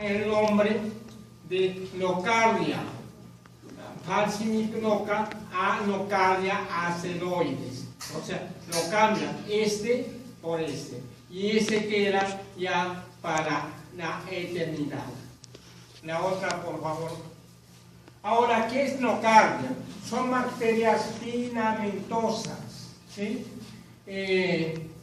el nombre de nocardia, falcinicnoca a nocardia aceroides. O sea, lo cambian este por este. Y ese queda ya para la eternidad. La otra, por favor. Ahora, ¿qué es nocardia? Son bacterias filamentosas, ¿sí?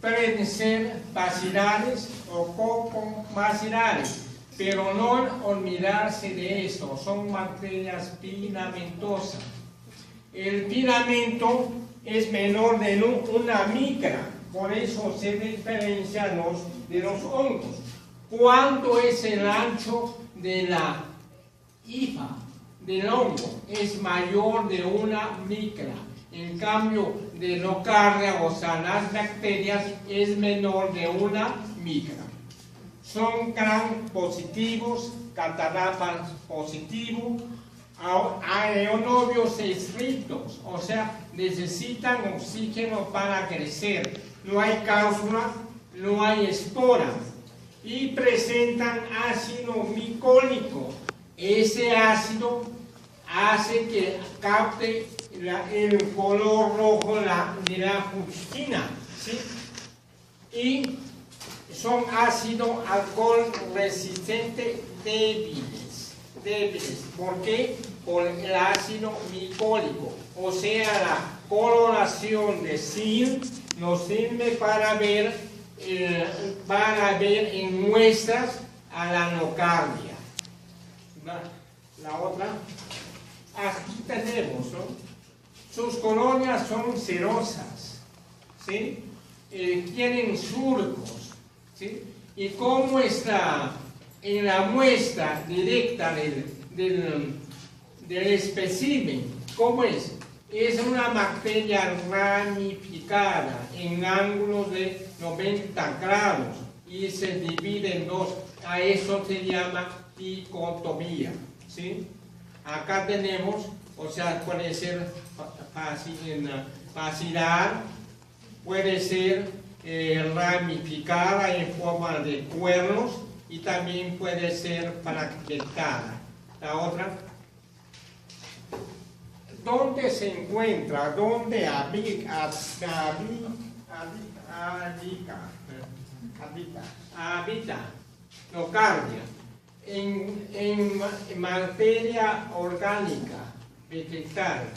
Pueden ser bacilales o poco bacilales, pero no olvidarse de esto, son bacterias filamentosas. El filamento es menor de una micra, por eso se diferencia de los hongos. ¿Cuánto es el ancho de la hifa del hongo? Es mayor de una micra. En cambio, de nocardia, o sea, las bacterias, es menor de una micra. Son gram positivos, cataratas positivo, aerobios estrictos, o sea, necesitan oxígeno para crecer. No hay cápsula, no hay espora. Y presentan ácido micólico. Ese ácido hace que capte el color rojo de la fucina, ¿sí? Y son ácido alcohol resistente débiles. ¿Por qué? Por el ácido micólico. O sea, la coloración de SIL nos sirve para ver en muestras a la nocardia. La otra, aquí tenemos, ¿no? Sus colonias son cerosas, ¿sí? Tienen surcos, ¿sí? Y como está en la muestra directa del espécimen, ¿cómo es? Es una bacteria ramificada en ángulos de 90 grados y se divide en dos. A eso se llama dicotomía, ¿sí? Acá tenemos, o sea, puede ser facilar, puede ser ramificada en forma de cuernos y también puede ser fragmentada. La otra, ¿dónde se encuentra? ¿Dónde habita nocardia? En materia orgánica vegetal,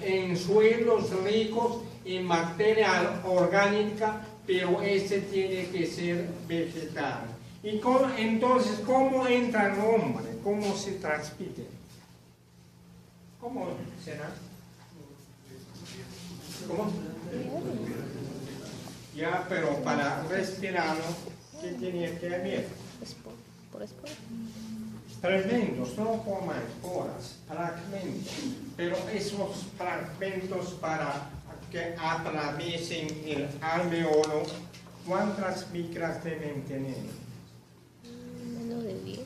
en suelos ricos en materia orgánica, pero este tiene que ser vegetal. Y entonces, ¿cómo entra el hombre? ¿Cómo se transmite? ¿Cómo será? ¿Cómo? Ya, pero para respirarlo, ¿qué tiene que haber? Por esporas. Tremendos, no como esporas, fragmentos. Pero esos fragmentos para que atraviesen el alveolo, ¿cuántas micras deben tener? Menos de 10.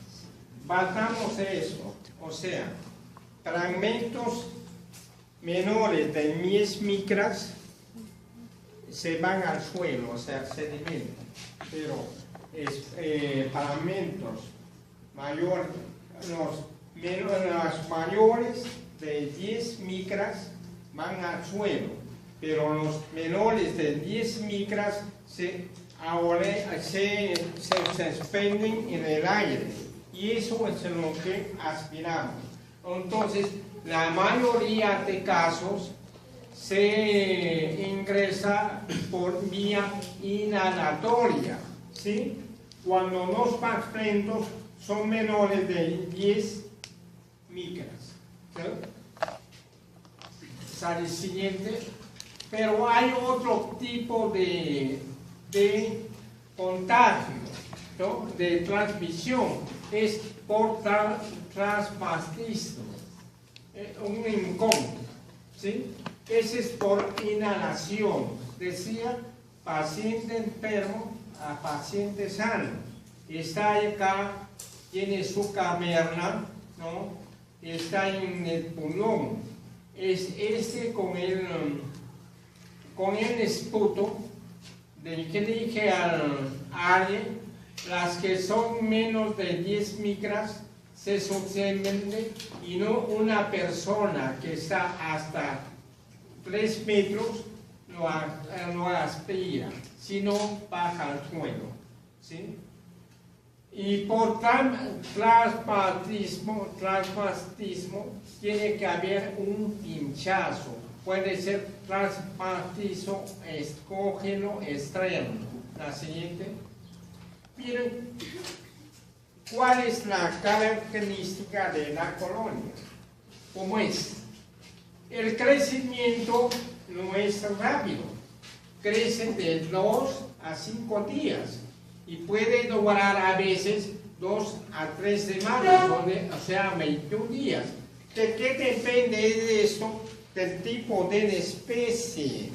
Batamos eso, o sea, fragmentos menores de 10 micras se van al suelo, o sea, sedimentan, pero fragmentos mayores, los mayores de 10 micras van al suelo, pero los menores de 10 micras se suspenden en el aire, y eso es lo que aspiramos. Entonces, la mayoría de casos se ingresa por vía inhalatoria, ¿sí? Cuando los fragmentos son menores de 10 micras. ¿Sí? Sale siguiente. Pero hay otro tipo de contagio, ¿no? De transmisión. Es por transvastismo, un incómodo, ¿sí? Ese es por inhalación. Decía, paciente enfermo a paciente sano. Está acá, tiene su caverna, ¿no? Está en el pulmón. Es con el esputo del que dije al alguien, Las que son menos de 10 micras se sostienen y no una persona que está hasta 3 metros lo aspira, sino baja al suelo. ¿Sí? Y por plasmatismo tiene que haber un pinchazo. Puede ser plasmatismo exógeno externo. La siguiente. Miren, ¿cuál es la característica de la colonia? ¿Cómo es? El crecimiento no es rápido. Crece de 2 a 5 días. Y puede durar a veces 2 a 3 semanas, o sea, 21 días. ¿De qué depende de esto? Del tipo de especie.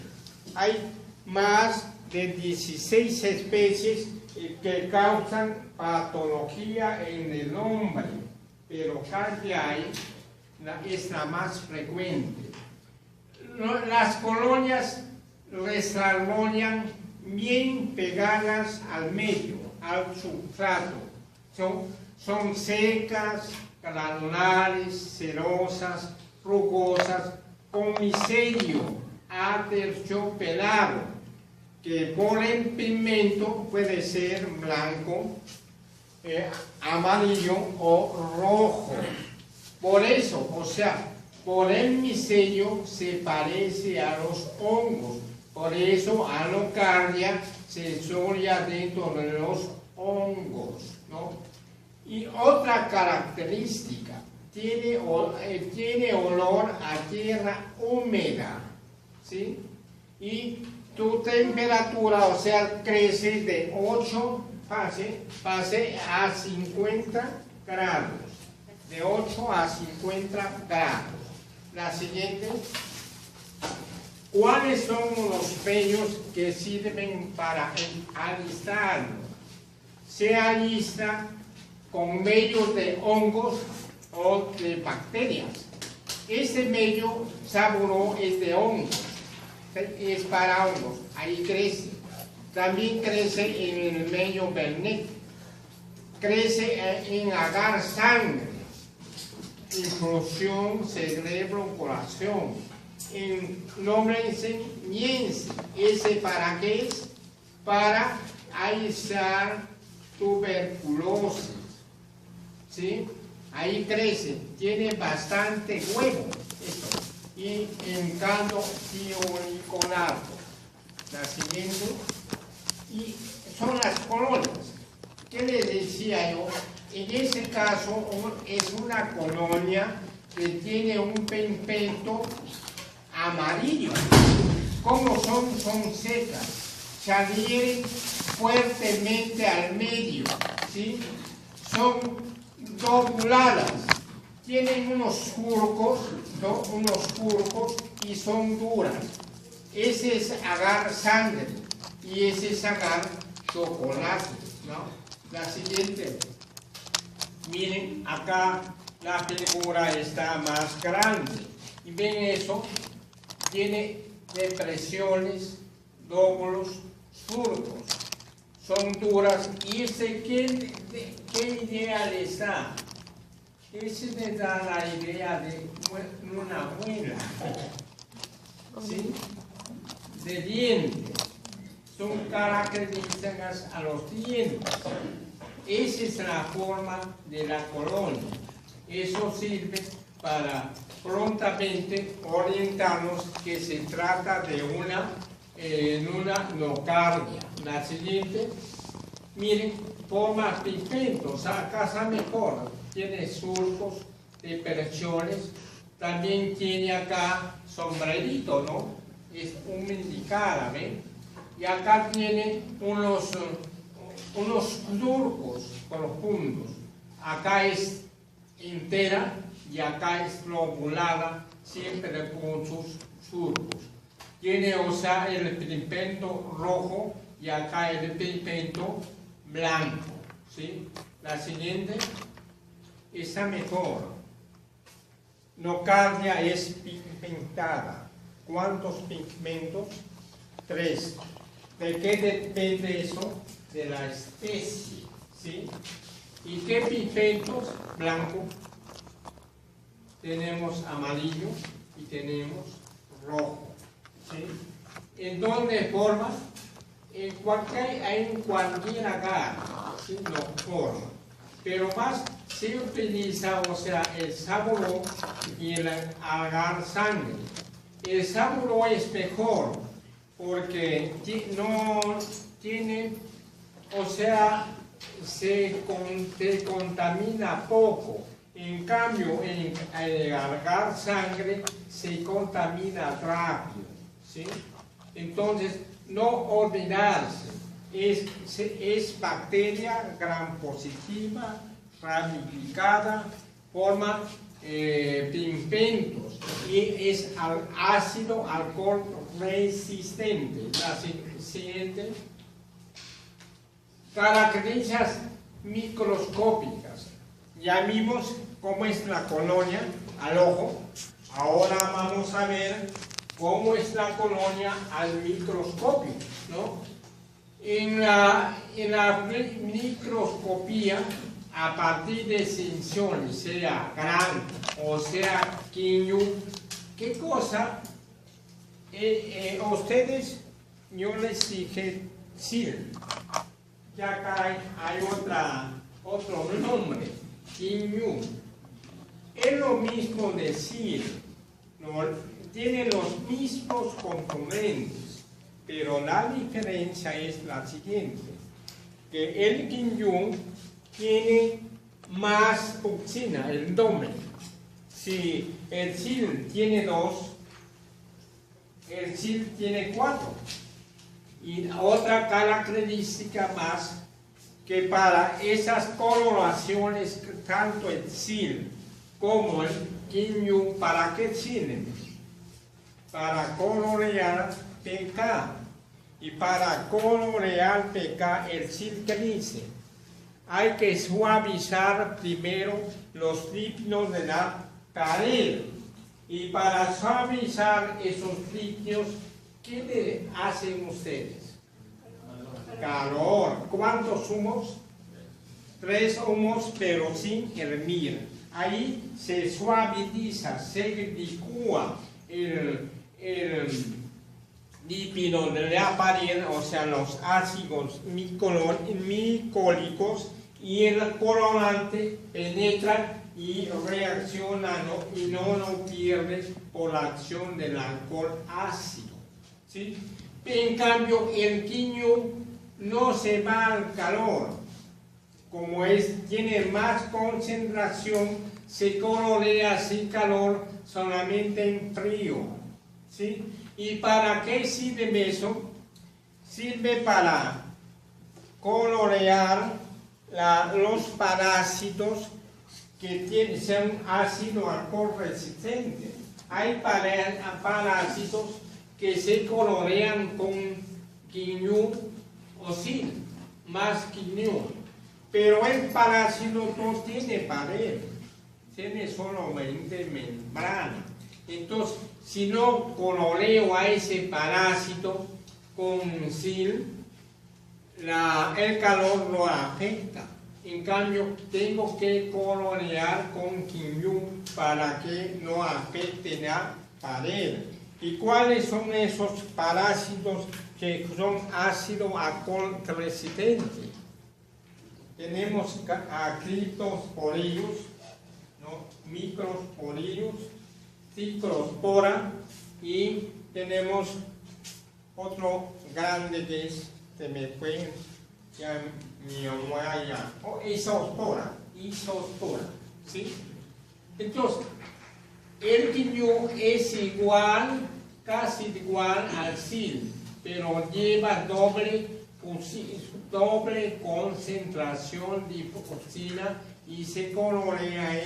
Hay más de 16 especies que causan patología en el hombre, pero Cardiae es la más frecuente. Las colonias desarrollan bien pegadas al medio, al substrato. Son secas, granulares, cerosas, rugosas, con micelio aterciopelado, que por el pigmento puede ser blanco, amarillo o rojo. Por eso, o sea, por el micelio se parece a los hongos. Por eso Anocardia se desarrolla dentro de los hongos, ¿no? Y otra característica, tiene olor a tierra húmeda, ¿sí? Y tu temperatura, o sea, crece de 8 pase a 50 grados. De 8 a 50 grados. La siguiente. ¿Cuáles son los medios que sirven para alistarlo? Se alista con medios de hongos o de bacterias. Este medio saburo es de hongos, es para hongos, ahí crece. También crece en el medio vernet, crece en agar sangre, infusión, cerebro, corazón. En lombricense, ¿ese para qué es? Para aislar tuberculosis, ¿sí? Ahí crece, tiene bastante huevo, esto, y en caldo tioniconato. La siguiente, y son las colonias. ¿Qué les decía yo? En ese caso es una colonia que tiene un pigmento amarillo. ¿Cómo son? Son secas, se adhieren fuertemente al medio, ¿sí? Son dobladas, tienen unos surcos, ¿no? Y son duras. Ese es agar sangre y ese es agar chocolate, ¿no? La siguiente. Miren, acá la figura está más grande. Y ven eso, tiene depresiones, lóbulos, surcos. Son duras. ¿Y ese qué idea les da? Ese les da la idea de una muela, ¿sí? De dientes. Son características a los dientes. Esa es la forma de la colonia. Eso sirve para prontamente orientarnos que se trata de una nocardia. La siguiente, miren, forma pigmentos, acá está mejor, tiene surcos, depresiones, también tiene acá sombrerito, ¿no? Es humedicada, ¿ven? Y acá tiene unos surcos profundos. Acá es entera y acá es lobulada, siempre con sus surcos. Tiene, o sea, el pigmento rojo y acá el pigmento blanco, ¿sí? La siguiente, está mejor. Nocardia es pigmentada. ¿Cuántos pigmentos? 3. ¿De qué depende eso? De la especie. ¿sí? ¿Y qué pigmentos? Blanco. Tenemos amarillo y tenemos rojo, ¿sí? ¿En dónde forma? En cualquier agar, ¿sí? No forma. Pero más se utiliza, o sea, el sábulo y el agar sangre. El sábulo es mejor porque no tiene, o sea, se contamina poco. En cambio, en el agar sangre se contamina rápido, ¿sí? Entonces, no olvidarse, es bacteria gram positiva, ramificada, forma pigmentos y es ácido alcohol resistente. La siguiente, características microscópicas. Ya vimos cómo es la colonia al ojo. Ahora vamos a ver cómo es la colonia al microscopio, ¿no? En la microscopía, a partir de secciones, sea gran o sea pequeño, ¿qué cosa? Ustedes, yo les dije, sí, ya acá hay otro nombre, pequeño. Es lo mismo decir, ¿no? Tiene los mismos componentes, pero la diferencia es la siguiente, que el quinyu tiene más toxina, el doble. Si el sil tiene 2, el sil tiene 4. Y otra característica más, que para esas coloraciones, tanto el sil como el quinyu, ¿para qué sirven? Para colorear PK. Y para colorear PK, el sil que dice, hay que suavizar primero los lípidos de la pared. Y para suavizar esos lípidos, ¿qué le hacen ustedes? Calor. ¿Cuántos humos? 3 humos, pero sin hervir. Ahí se suaviza, se licúa el lípido de la pared, o sea, los ácidos micólicos, y el colorante penetra y reacciona, ¿no? Y no lo pierde por la acción del alcohol ácido, ¿sí? En cambio, el quinyu no se va al calor, como tiene más concentración, se colorea sin calor, solamente en frío, ¿sí? ¿Y para qué sirve eso? Sirve para colorear los parásitos que son ácido alcohol resistente. Hay parásitos que se colorean con quinyu o sil, más quinyu. Pero el parásito no tiene pared, tiene solamente membrana. Entonces, si no coloreo a ese parásito con sil, el calor lo afecta. En cambio, tengo que colorear con quinyu para que no afecte la pared. ¿Y cuáles son esos parásitos que son ácido alcohol resistente? Tenemos a criptosporillos, ¿no? Microsporillos, ciclospora, y tenemos otro grande que se me fue, ya mi abuela, isospora, ¿sí? Entonces, el quinyu es igual, casi igual al sil, pero lleva doble concentración de toxina y se colorea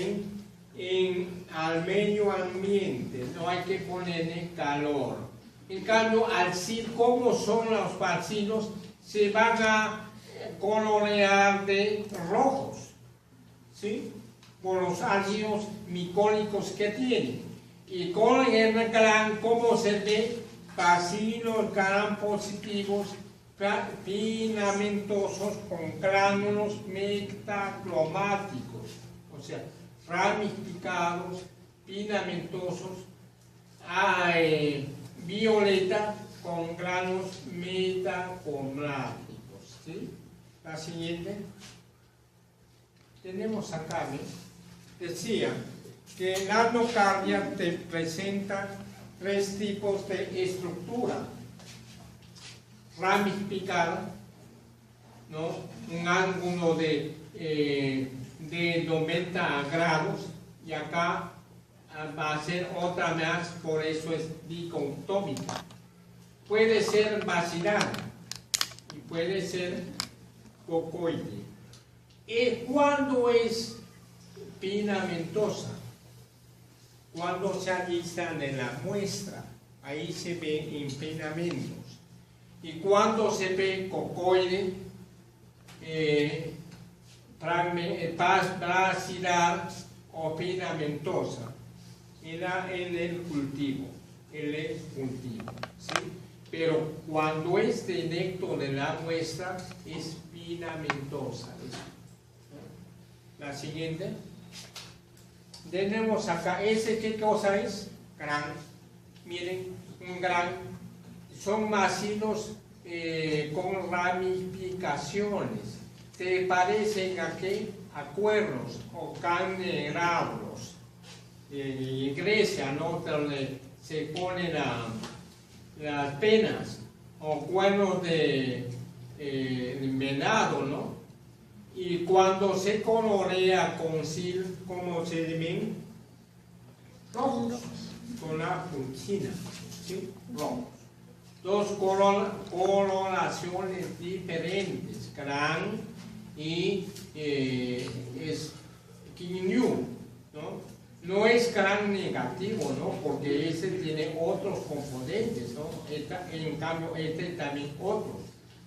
al medio ambiente, no hay que ponerle calor. En cambio, al sil, como son los bacilos, se van a colorear de rojos, ¿sí? Por los ácidos micólicos que tienen. Y con el gran, ¿cómo se ve? Bacilos gram positivos, filamentosos con gránulos metacromáticos, o sea, ramificados, filamentosos, violeta con gránulos metacromáticos. ¿Sí? La siguiente. Tenemos acá, decía que en la nocardia te presentan 3 tipos de estructura. Ramificada, ¿no? Un ángulo de 90 grados, y acá va a ser otra más, por eso es dicotómica. Puede ser basilar y puede ser cocoide. ¿Cuándo es filamentosa? Cuando se alistan en la muestra, ahí se ve en filamentos. Y cuando se ve cocoide, basilar o filamentosa, en el cultivo, ¿sí? Pero cuando es directo de la muestra, es filamentosa. La siguiente. Tenemos acá, ¿qué cosa es? Gran. Miren, un gran. Son macilos con ramificaciones. Se parecen a qué? A cuernos o candelabros. En Grecia, ¿no? Donde se ponen las penas o cuernos de venado, ¿no? Y cuando se colorea con sil, ¿cómo se ven? Rojos, con la puntina, ¿sí? Rojos. 2 coloraciones diferentes, gran y es quinyu, ¿no? No es gran negativo, ¿no? Porque ese tiene otros componentes, ¿no? En cambio, también otros.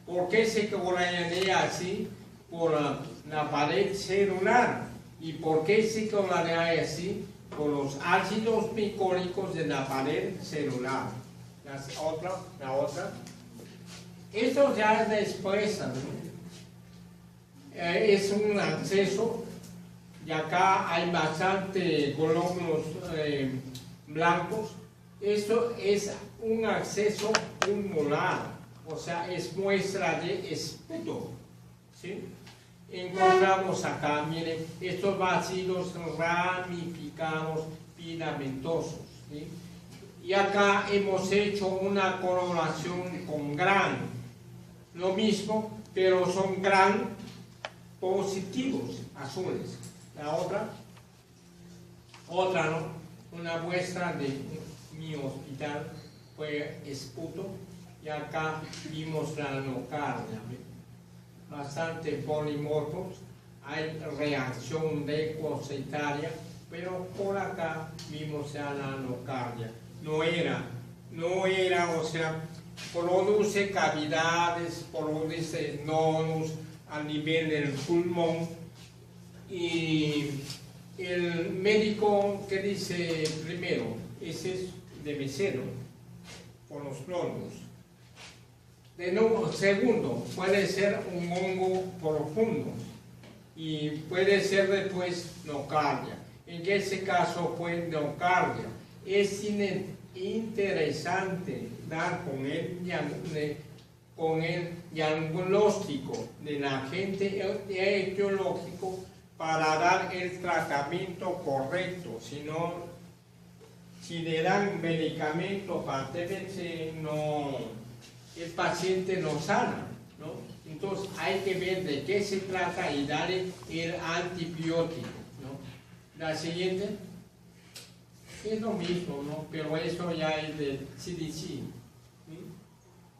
¿Por qué se colorea así? Por la pared celular. ¿Y por qué se colorea así? Por los ácidos micónicos de la pared celular. La otra. Esto ya después, ¿no? Es un acceso, y acá hay bastante glóbulos blancos. Esto es un acceso pulmonar, o sea, es muestra de esputo, ¿sí? Encontramos acá, miren, estos bacilos ramificados filamentosos, ¿sí? Y acá hemos hecho una coloración con gran, lo mismo, pero son gran positivos, azules. La otra, ¿no? Una muestra de mi hospital fue esputo, y acá vimos la nocardia, bastante polimorfos, hay reacción leucocitaria, pero por acá vimos ya la nocardia. No era, o sea, produce cavidades, produce nodos a nivel del pulmón, y el médico, ¿qué dice primero? Ese es de mesero, con los nodos. De nuevo, segundo, puede ser un hongo profundo, y puede ser después nocardia. En ese caso fue nocardia. Es interesante dar con el diagnóstico del agente etiológico para dar el tratamiento correcto. Si le dan medicamento para TBC, el paciente no sana, ¿no? Entonces hay que ver de qué se trata y darle el antibiótico, ¿no? La siguiente. Es lo mismo, ¿no? Pero eso ya es del CDC. ¿Sí?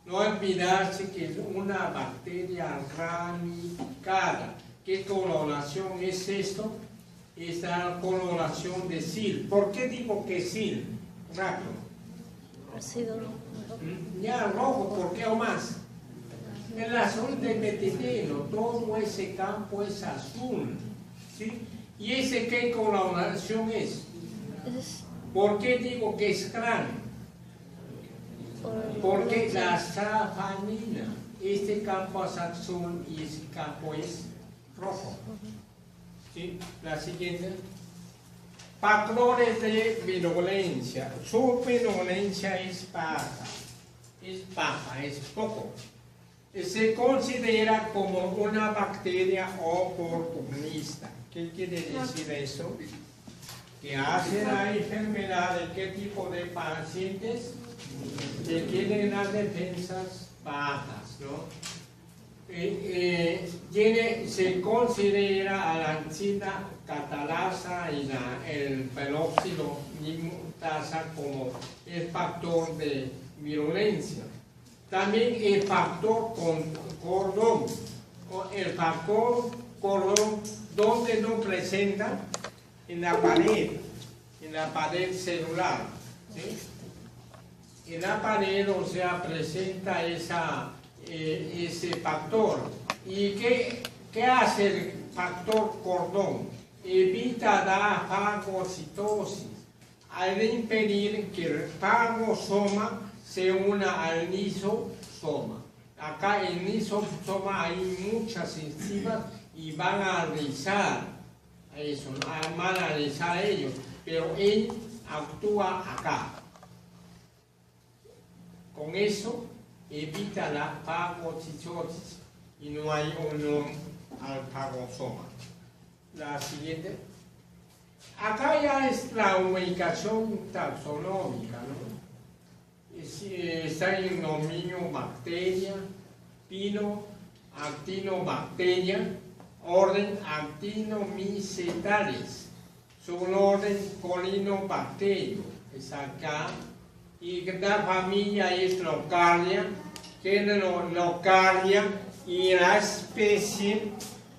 No olvidarse que es una bacteria ramificada. ¿Qué coloración es esto? Es la coloración de SIL. ¿Por qué digo que SIL? Rápido. Ácido rojo. Ya rojo, ¿por qué o más? El azul de metileno, todo ese campo es azul. ¿Sí? ¿Y ese qué coloración es? ¿Por qué digo que es gran? Porque la safanina este campo es azul y este campo es rojo. ¿Sí? La siguiente. Factores de virulencia. Su virulencia es baja, es poco. Se considera como una bacteria oportunista. ¿Qué quiere decir eso? Que hace la enfermedad de qué tipo de pacientes que tienen las defensas bajas, ¿no? Se considera a la enzima catalasa y el peróxido nimutasa como el factor de virulencia. También el factor cordón, el factor cordón donde no presenta en la pared celular, ¿sí? En la pared, o sea, presenta ese factor. ¿Y qué hace el factor cordón? Evita la fagocitosis al impedir que el fagosoma se una al lisosoma. Acá en lisosoma hay muchas enzimas y van a rizar eso, van a rizar ellos, pero él actúa acá. Con eso evita la fagocitosis y no hay unión al fagosoma. La siguiente. Acá ya es la ubicación taxonómica, ¿no? Está en dominio bacteria, pino, actinobacteria, orden actinomycetales, suborden colinobacterio, es acá, y la familia es Locardia, género Locardia, y la especie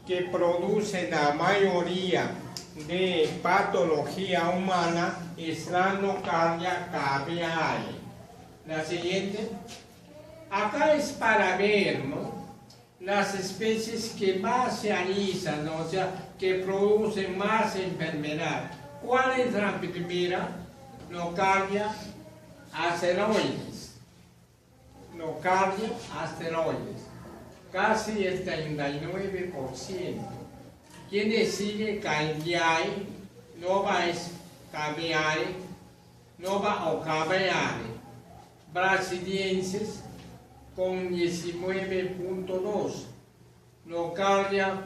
que produce la mayoría de patología humana es la Locardia caviae. La siguiente. Acá es para ver, ¿no?, las especies que más se anizan, ¿no?, o sea, que producen más enfermedad. ¿Cuál es la primera? Locardia asteroides. Locardia asteroides. Casi el 39%. ¿Quién sigue? Caviae, Nova es Caviae, Nova o Caviae. Brasilienses con 19.2. Locardia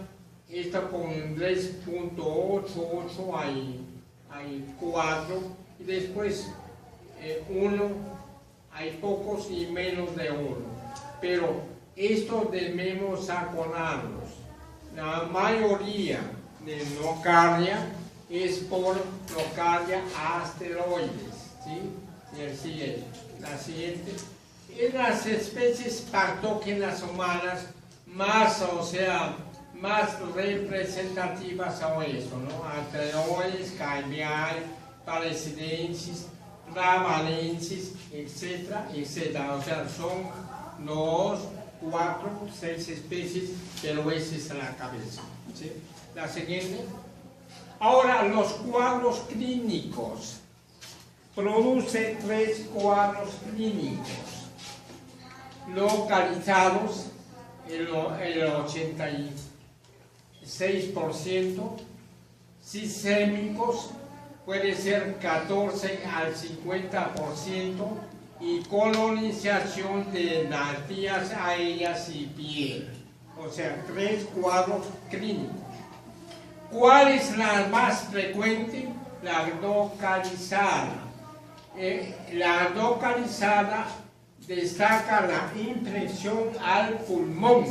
está con 3.88, hay 4, y después 1, hay pocos y menos de 1. Pero esto debemos acordarnos. La mayoría de Locardia es por Locardia asteroides, ¿sí? Y el siguiente. La siguiente. En las especies patógenas humanas más, o sea, más representativas son eso, ¿no? Asteroides, Caviae, Parisiensis, Ravalensis, etcétera, etcétera. O sea, son 2, 4, 6 especies, pero esa es la cabeza, ¿sí? La siguiente. Ahora, los cuadros clínicos. Produce 3 cuadros clínicos localizados, el 86%, sistémicos, puede ser 14 al 50%, y colonización de las vías aéreas y piel. O sea, 3 cuadros clínicos. ¿Cuál es la más frecuente? La localizada. La localizada destaca la infección al pulmón.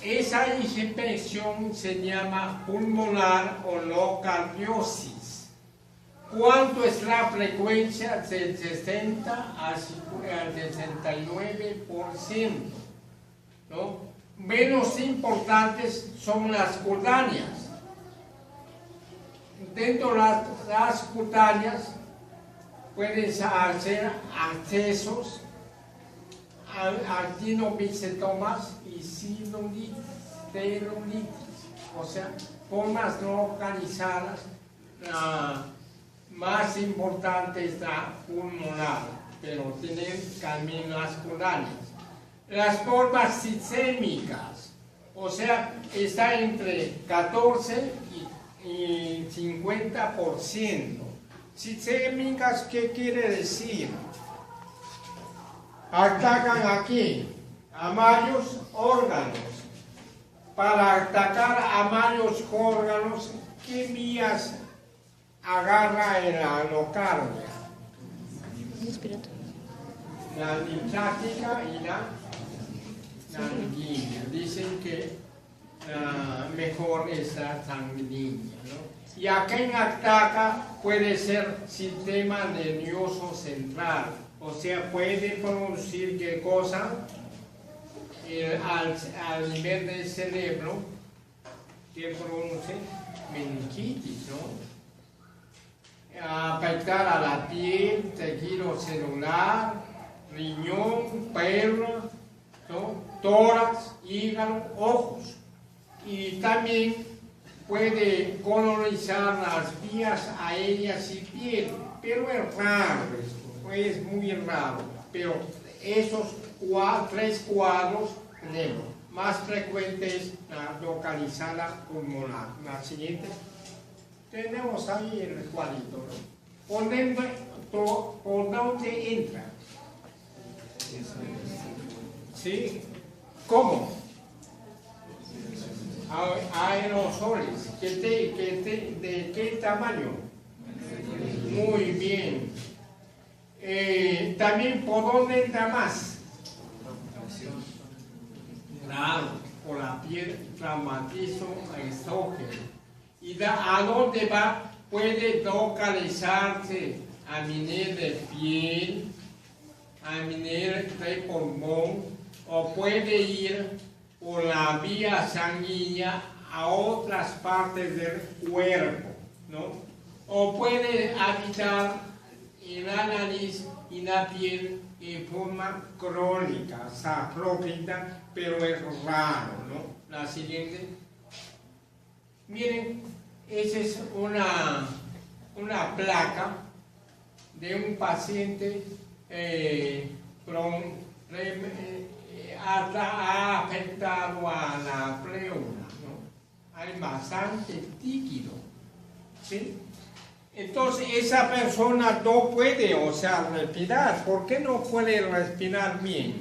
Esa infección se llama pulmonar o locardiosis. ¿Cuánto es la frecuencia? Del 60 al 69%, ¿no? Menos importantes son las cutáneas. Dentro de las cutáneas pueden hacer accesos a actinomycetomas y celulitis, o sea, formas localizadas. La más importante es la pulmonar, pero tienen también las cutáneas. las formas sistémicas, o sea, está entre 14 y 50%. Sistémicas, ¿qué quiere decir? Atacan aquí a varios órganos. Para atacar a varios órganos, ¿qué vías agarra en la nocardia? La linfática y la sanguínea. Dicen que mejor es la sanguínea, ¿no? Y a quien ataca puede ser sistema nervioso central, o sea, puede producir qué cosa al nivel del cerebro, que produce meningitis, ¿no? Afectar a la piel, tejido celular, riñón, perla, ¿no? Tórax, hígado, ojos. Y también puede colonizar las vías aéreas y piel, pero es raro esto, es muy raro. Pero esos tres cuadros tenemos. Más frecuente es la localizada pulmonar. La siguiente. Tenemos ahí el cuadrito, ¿no? ¿Por dónde entra? ¿Sí? ¿Cómo? Aerosoles. ¿De qué tamaño? Muy bien. También, ¿por dónde entra más? Claro, por la piel, traumatismo exógeno. ¿Y a dónde va? Puede localizarse a nivel de piel, a nivel de pulmón, o puede ir por la vía sanguínea a otras partes del cuerpo, ¿no? O puede habitar en la nariz y la piel en forma crónica, saprófita, pero es raro, ¿no? La siguiente. Miren, esa es una placa de un paciente ha afectado a la pleura, ¿no? Hay bastante líquido, ¿sí? Entonces esa persona no puede, o sea, respirar. ¿Por qué no puede respirar bien?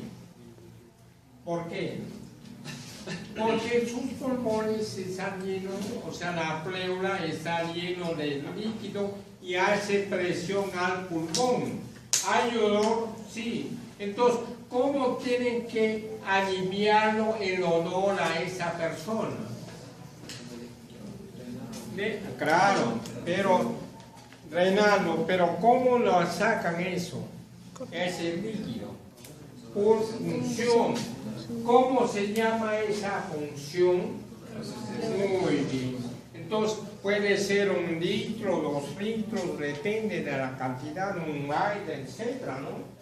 ¿Por qué? Porque sus pulmones están llenos, o sea, la pleura está lleno de líquido y hace presión al pulmón. ¿Hay olor? Sí. Entonces, ¿cómo tienen que aliviarlo el olor a esa persona? Claro, pero drenarlo, pero ¿cómo lo sacan eso? Ese líquido. Por función. ¿Cómo se llama esa función? Muy bien. Entonces puede ser 1 litro, 2 litros, depende de la cantidad, un aire, etc., ¿no?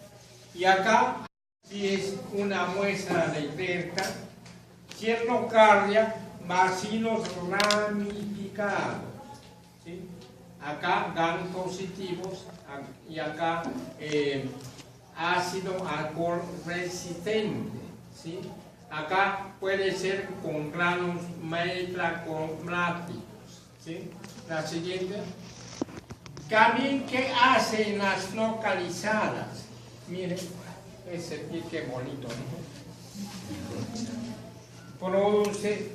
Y acá, si es una muestra de delta, cianocardia, vacilos ramificados, ¿sí? Acá GAN positivos y acá ácido alcohol resistente, ¿sí? Acá puede ser con granos metacromáticos, ¿sí? La siguiente. También, ¿qué hacen las localizadas? Miren, ese pique bonito, ¿no? Produce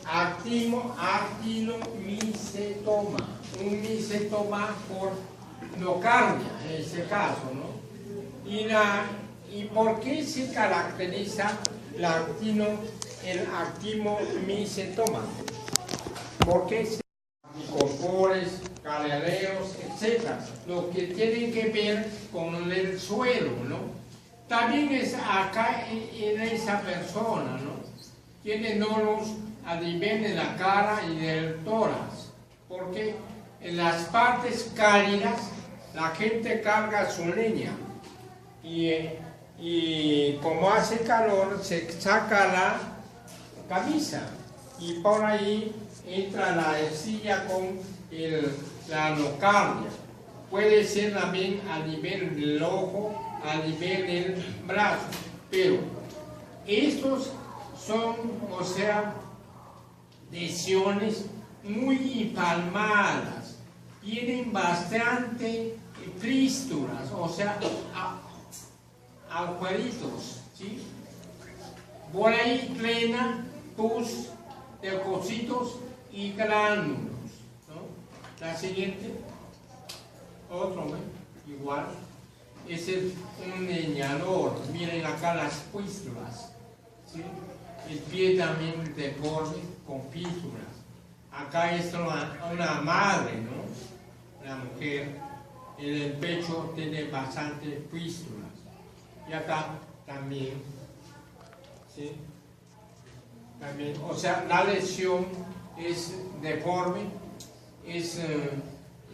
actinomicetoma, un micetoma por nocardia, en ese caso, ¿no? ¿Y por qué se caracteriza el actinomicetoma? Porque se incorpores, galeleos, etc. Lo que tienen que ver con el suelo, ¿no? También es acá en esa persona, ¿no? Tiene nódulos a nivel de la cara y del tórax, porque en las partes cálidas la gente carga su leña y como hace calor se saca la camisa y por ahí entra la arcilla con la nocardia. Puede ser también a nivel del ojo, a nivel del brazo, pero estos son, o sea, lesiones muy empalmadas, tienen bastante fístulas, o sea, agujeritos, ¿sí? Por ahí drena pus, leucocitos y gránulos, ¿no? La siguiente, otro, ¿no? Igual, es un leñador, miren acá las fístulas, ¿sí? El pie también deforme con fístulas. Acá es una madre, ¿no? La mujer, en el pecho tiene bastante fístulas. Y acá también, ¿sí? También, o sea, la lesión es deforme, es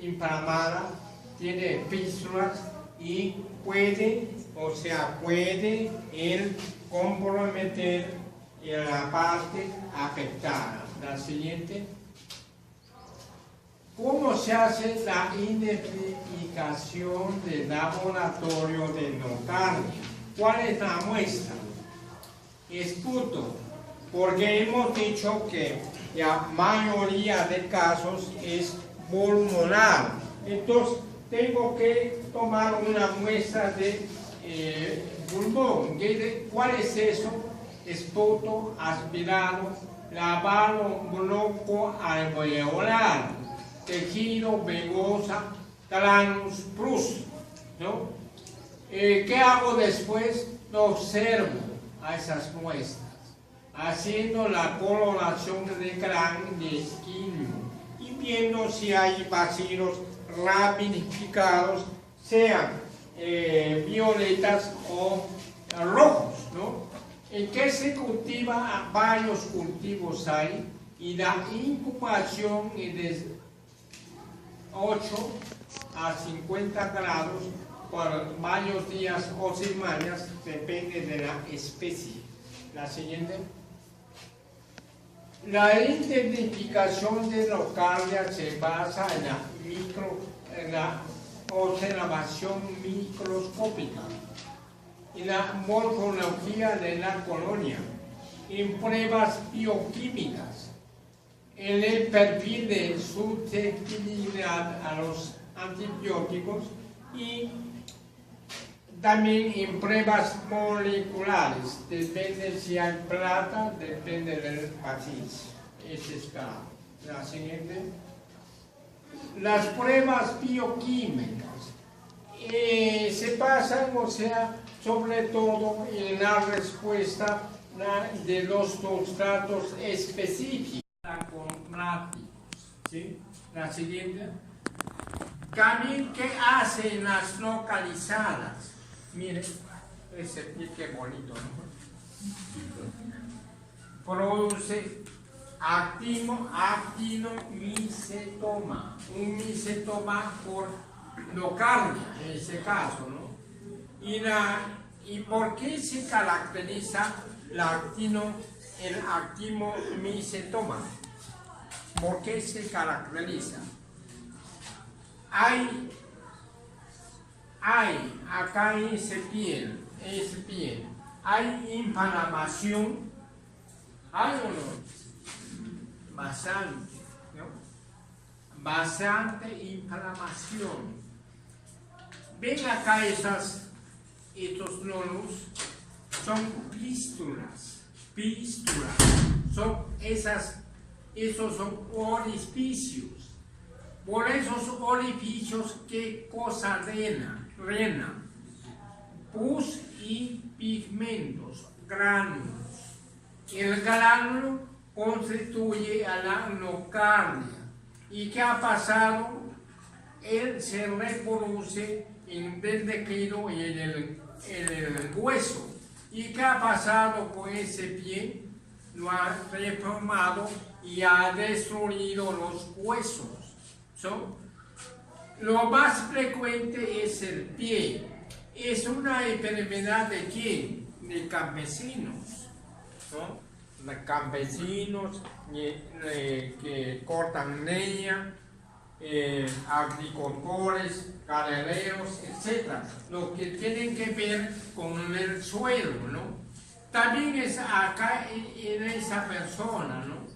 inflamada, tiene fístulas y puede, o sea, puede él comprometer la parte afectada. La siguiente. ¿Cómo se hace la identificación del laboratorio de endocardia? ¿Cuál es la muestra? Esputo, porque hemos dicho que la mayoría de casos es pulmonar. Entonces, tengo que tomar una muestra de pulmón. ¿Cuál es eso? Esputo aspirado, lavado broncoalveolar, tejido venosa, granus plus, ¿no? ¿Qué hago después? Lo observo a esas muestras, haciendo la coloración de gran esquinio y viendo si hay bacilos ramificados, sean violetas o rojos, ¿no? ¿En qué se cultiva? Varios cultivos hay, y la incubación es de 8 a 50 grados por varios días o semanas, depende de la especie. La siguiente. La identificación de endocardia se basa en la observación microscópica, en la morfología de la colonia, en pruebas bioquímicas, en el perfil de susceptibilidad a los antibióticos y también en pruebas moleculares. Depende si hay plata, depende del país. Ese es claro. La siguiente. Las pruebas bioquímicas se basan, o sea, sobre todo en la respuesta de los sustratos específicos cromáticos, ¿sí? La siguiente. También, ¿qué hacen las localizadas? Miren, ese pie qué bonito, ¿no? Produce actinomicetoma, un micetoma por endocardia, en ese caso, ¿no? ¿Y por qué se caracteriza el actinomicetoma? ¿Por qué se caracteriza? Hay acá en ese piel, hay inflamación, hay o no, bastante, ¿no? Bastante inflamación. Ven acá estos nodos, son fístulas, esos son orificios. Por esos orificios, ¿qué cosa drenan? Pus y pigmentos, gránulos. El gránulo constituye a la endocardia. ¿Y qué ha pasado? Él se reproduce en el tejido y en el hueso. ¿Y qué ha pasado con ese pie? Lo ha reformado y ha destruido los huesos. Lo más frecuente es el pie. Es una enfermedad de ¿quién? De campesinos, ¿no? De campesinos que cortan leña, agricultores, ganaderos, etc. Lo que tienen que ver con el suelo, ¿no? También es acá en esa persona, ¿no?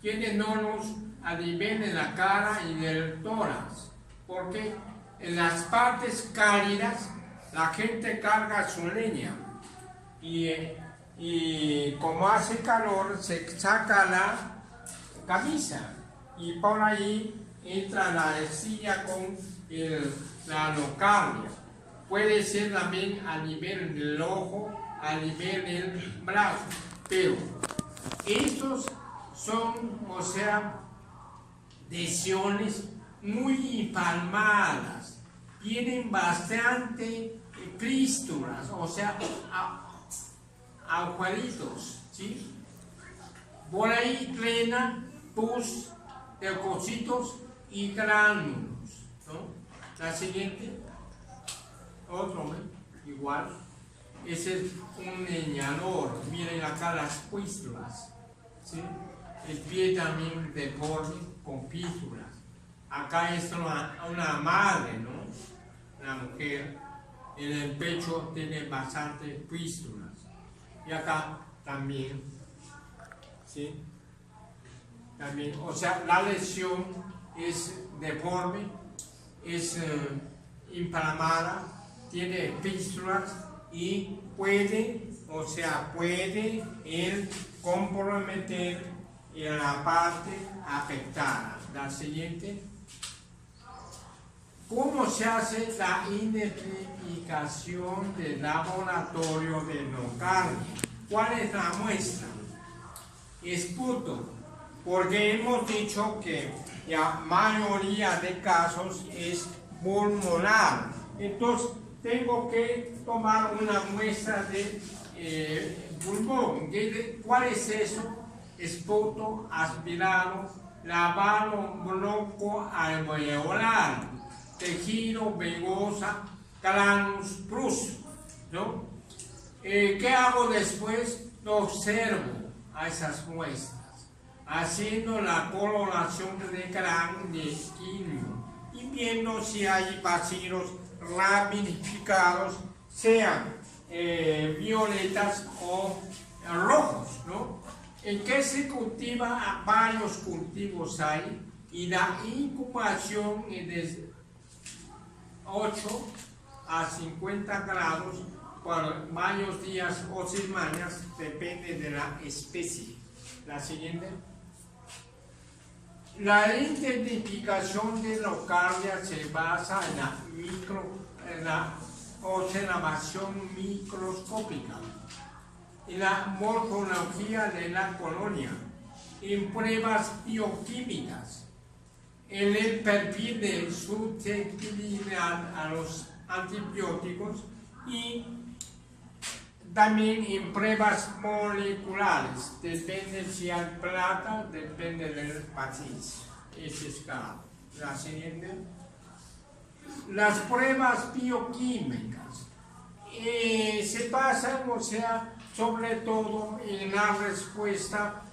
Tiene nodos a nivel de la cara y del tórax, porque en las partes cálidas la gente carga su leña y como hace calor se saca la camisa y por ahí entra la arcilla con la nocardia. Puede ser también a nivel del ojo, a nivel del brazo, pero estos son, o sea, lesiones muy inflamadas, tienen bastante crístulas, o sea, agujeritos, ¿sí? Por ahí drena pus, leucocitos y gránulos, ¿no? La siguiente, otro, igual, ese es un leñador, miren acá las fístulas, ¿sí? El pie también deforme con fístulas. Acá es una madre, ¿no? La mujer, en el pecho tiene bastantes fístulas. Y acá también, ¿sí? También, o sea, la lesión es deforme, es inflamada, tiene fístulas y puede, o sea, puede él comprometer en la parte afectada. La siguiente. ¿Cómo se hace la identificación del laboratorio de nocardia? ¿Cuál es la muestra? Esputo, porque hemos dicho que la mayoría de casos es pulmonar. Entonces, tengo que tomar una muestra de pulmón. ¿Cuál es eso? Esputo aspirado, lavado broncoalveolar, tejido vegosa, granus plus, ¿no? ¿Qué hago después? Lo observo a esas muestras, haciendo la coloración de gran esquinio y viendo si hay bacilos ramificados, sean violetas o rojos, ¿no? ¿En qué se cultiva? Varios cultivos hay y la incubación es de 8 a 50 grados por varios días o semanas, depende de la especie. La siguiente. La identificación de nocardia se basa en la observación microscópica, en la morfología de la colonia, en pruebas bioquímicas, en el perfil de susceptibilidad a los antibióticos y también en pruebas moleculares. Depende si hay plata, depende del paciente. Ese es claro. La siguiente. Las pruebas bioquímicas se basan, o sea, sobre todo en la respuesta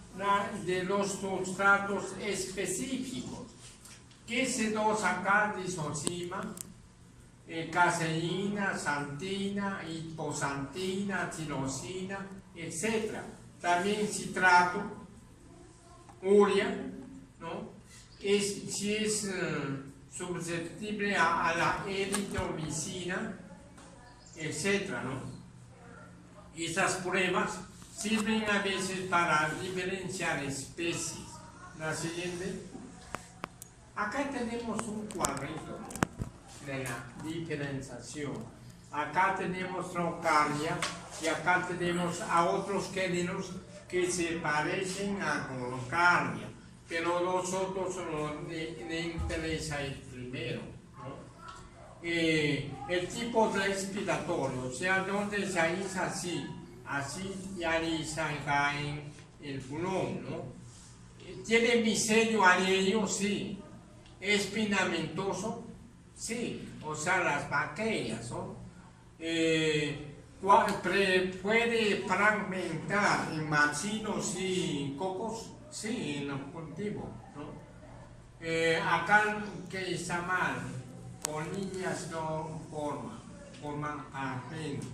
de los sustratos específicos. ¿Qué C2 acá? Disocima, caseína, santina, hiposantina, tirosina, etc. También citrato, urea, ¿no? Si es susceptible a la eritromicina, etc., ¿no? Esas pruebas sirven a veces para diferenciar especies. La siguiente. Acá tenemos un cuadrito de la diferenciación. Acá tenemos nocardia y acá tenemos a otros géneros que se parecen a nocardia, pero nosotros le interesa el primero, ¿no? El tipo respiratorio, o sea, donde se realiza así y realiza acá en el pulmón, ¿no? ¿Tiene micelio aéreo? Sí. ¿Es filamentoso? Sí, o sea, las bacterias, ¿no? ¿Puede fragmentar en machinos y cocos? Sí, en los cultivos, ¿no? Acá que está mal, polillas no forman apenas.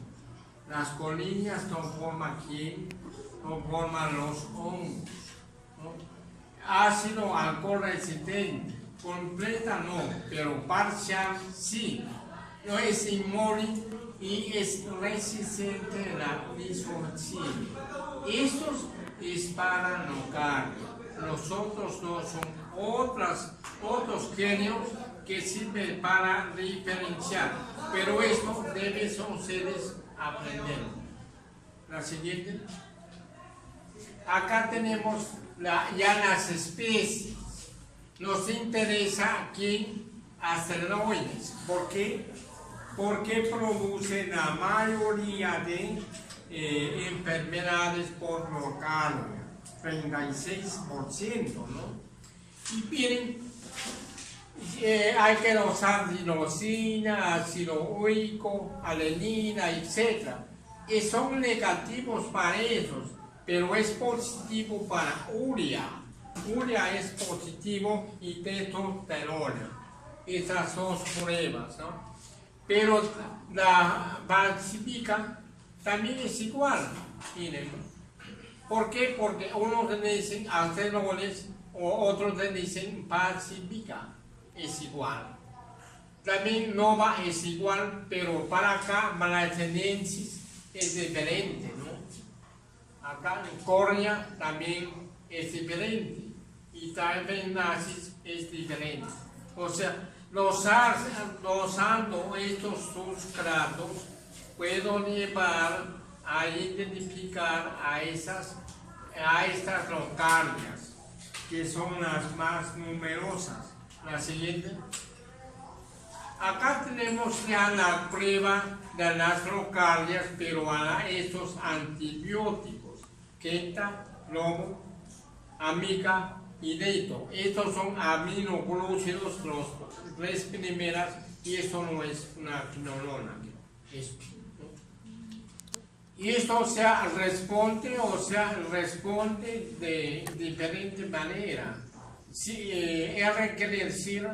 Las colinas no forman aquí, no forman los hongos, ¿no? Ácido alcohol resistente, completa no, pero parcial sí. No es inmóvil y es resistente a la lisocimia. Estos es para nocardia. Los otros no son otros genios que sirven para diferenciar. Pero esto deben ustedes aprender. La siguiente. Acá tenemos ya las especies. Nos interesa aquí asteroides. ¿Por qué? Porque producen la mayoría de enfermedades por nocardia, 36%, ¿no? Y miren, hay que usar adenosina, ácido úrico, alenina, etc. Y son negativos para esos, pero es positivo para urea. Urea es positivo y testosterona. Esas dos pruebas, ¿no? Pero la falsifica también es igual, miren. ¿Por qué? Porque unos le dicen asteroides o otros le dicen falsifica, es igual. También nova es igual, pero para acá malatenensis es diferente, ¿no? Acá en córnea también es diferente y también nazis es diferente. O sea, usando estos sustratos puedo llevar a identificar a estas nocardias, que son las más numerosas. La siguiente. Acá tenemos ya la prueba de las nocardias, pero a estos antibióticos, Kenta, Lomo, Amica y Deito. Estos son aminoglúcidos, los tres primeras, y esto no es una quinolona. Y esto responde de diferente manera. Sí, R quiere decir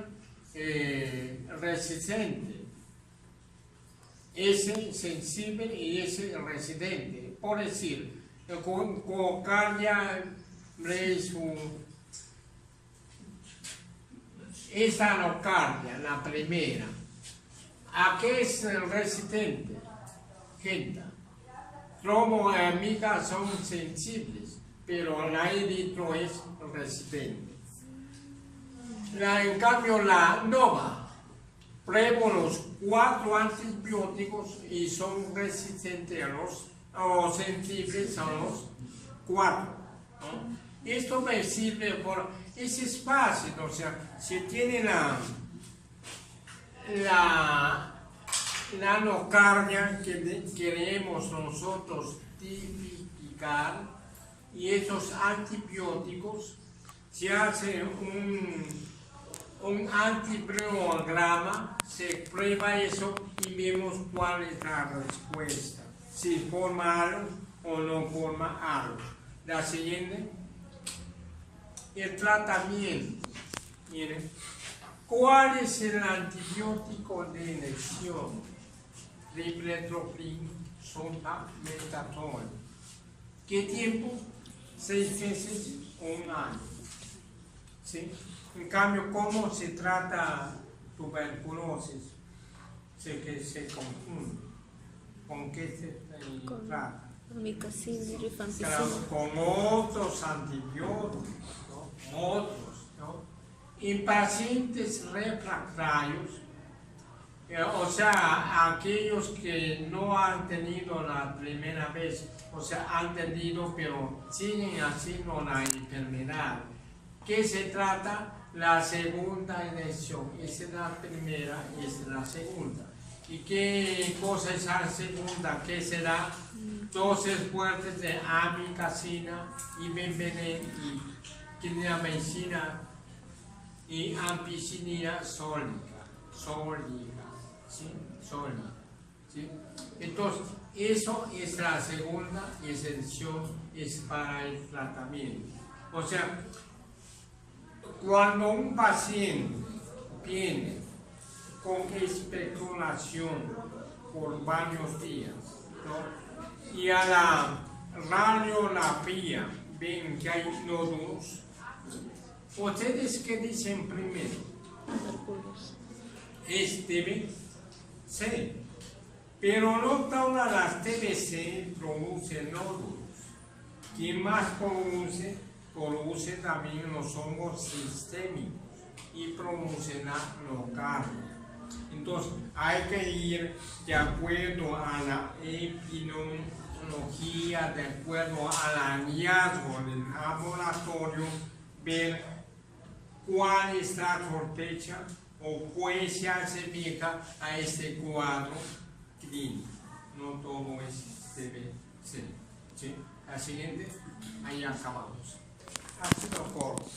resistente, S sensible y S residente. Por decir, cocardia esa nocardia, la primera. ¿A qué es resistente? Gente. Cromo y amiga son sensibles, pero la eritro es resistente. En cambio, la nova, pruebo los 4 antibióticos y son resistentes o sensibles a los 4. ¿no? Esto me sirve por, es fácil, o sea, si tiene la nocardia que queremos nosotros tipificar y esos antibióticos, se hace un antibiograma, se prueba eso y vemos cuál es la respuesta, si forma algo o no forma algo. La siguiente, el tratamiento. Miren, ¿cuál es el antibiótico de elección? Ribretropin, sonda, metatron. ¿Qué tiempo? 6 meses o 1 año. ¿Sí? En cambio, ¿cómo se trata tuberculosis? Sé que se confunde. ¿Con qué se trata? Amicacina, rifampicina. Claro, con otros antibióticos, ¿no? Otros, ¿no? En pacientes refractarios, o sea, aquellos que no han tenido la primera vez, o sea, han tenido, pero siguen haciendo la enfermedad. ¿Qué se trata? La segunda elección. Esa es la primera y esa es la segunda. ¿Y qué cosa es la segunda? ¿Qué será? Dosis fuertes de amicacina, ibenvenil y clindamicina y ampicilina sólica. ¿Sí? Sólica. ¿Sí? Entonces, eso es la segunda elección, es para el tratamiento. O sea, cuando un paciente viene con especulación por varios días, ¿no? y a la radiografía ven que hay nódulos. ¿Ustedes qué dicen primero? Tuberculosis. TBC. Pero no todas las TBC producen nódulos. Quien más produce también los hongos sistémicos y producen la local. Entonces hay que ir de acuerdo a la epidemiología, de acuerdo al hallazgo del laboratorio, ver cuál es la sospecha o qué se asemeja a este cuadro clínico. No todo es TBC. ¿Sí? La siguiente, ahí acabamos. Ha sido corto.